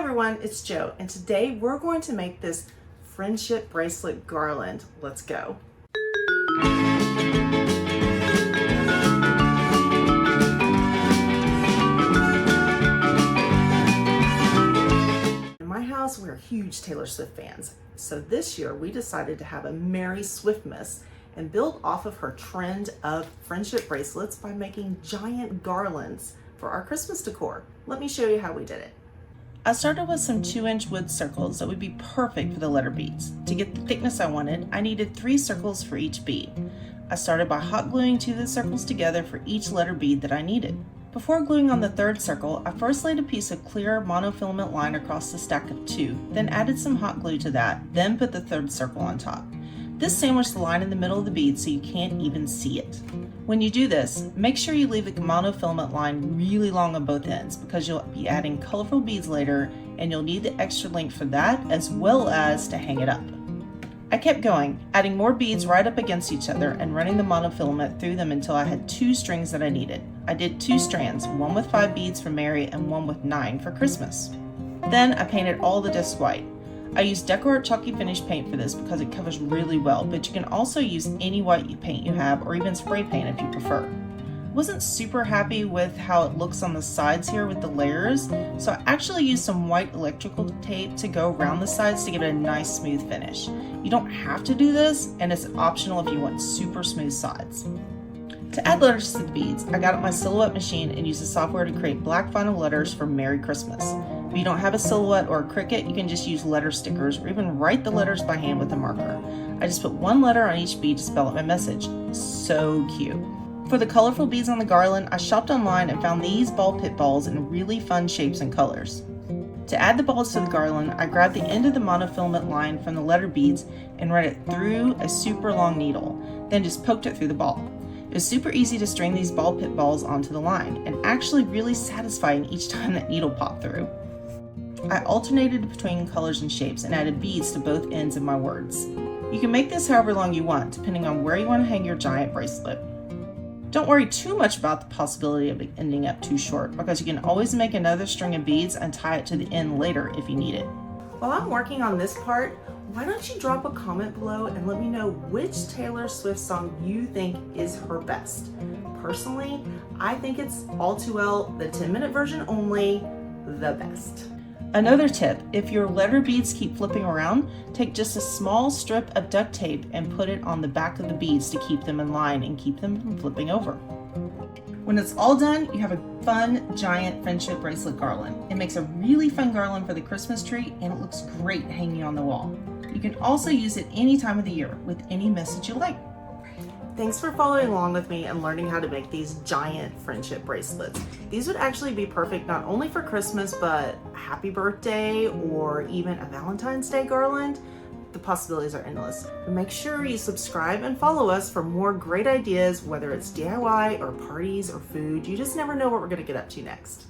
everyone, it's Jo, and today we're going to make this friendship bracelet garland. Let's go. In my house, we're huge Taylor Swift fans. So this year we decided to have a Merry Swiftmas and build off of her trend of friendship bracelets by making giant garlands for our Christmas decor. Let me show you how we did it. I started with some 2-inch wood circles that would be perfect for the letter beads. To get the thickness I wanted, I needed 3 circles for each bead. I started by hot gluing 2 of the circles together for each letter bead that I needed. Before gluing on the 3rd circle, I first laid a piece of clear monofilament line across the stack of 2, then added some hot glue to that, then put the 3rd circle on top. This sandwiched the line in the middle of the bead so you can't even see it. When you do this, make sure you leave the monofilament line really long on both ends because you'll be adding colorful beads later and you'll need the extra length for that as well as to hang it up. I kept going, adding more beads right up against each other and running the monofilament through them until I had 2 strings that I needed. I did 2 strands, one with 5 beads for Mary and one with 9 for Christmas. Then I painted all the discs white. I used Decor Chalky Finish paint for this because it covers really well, but you can also use any white paint you have or even spray paint if you prefer. I wasn't super happy with how it looks on the sides here with the layers, so I actually used some white electrical tape to go around the sides to give it a nice smooth finish. You don't have to do this, and it's optional if you want super smooth sides. To add letters to the beads, I got out my Silhouette machine and used the software to create black vinyl letters for Merry Christmas. If you don't have a Silhouette or a Cricut, you can just use letter stickers or even write the letters by hand with a marker. I just put 1 letter on each bead to spell out my message. So cute. For the colorful beads on the garland, I shopped online and found these ball pit balls in really fun shapes and colors. To add the balls to the garland, I grabbed the end of the monofilament line from the letter beads and ran it through a super long needle, then just poked it through the ball. It was super easy to string these ball pit balls onto the line, and actually really satisfying each time that needle popped through. I alternated between colors and shapes and added beads to both ends of my words. You can make this however long you want, depending on where you want to hang your giant bracelet. Don't worry too much about the possibility of it ending up too short, because you can always make another string of beads and tie it to the end later if you need it. While I'm working on this part, why don't you drop a comment below and let me know which Taylor Swift song you think is her best. Personally, I think it's All Too Well, the 10-minute version only, the best. Another tip, if your letter beads keep flipping around, take just a small strip of duct tape and put it on the back of the beads to keep them in line and keep them from flipping over. When it's all done, you have a fun, giant friendship bracelet garland. It makes a really fun garland for the Christmas tree and it looks great hanging on the wall. You can also use it any time of the year with any message you like. Thanks for following along with me and learning how to make these giant friendship bracelets. These would actually be perfect not only for Christmas, but a happy birthday or even a Valentine's Day garland. The possibilities are endless. But make sure you subscribe and follow us for more great ideas, whether it's DIY or parties or food. You just never know what we're gonna get up to next.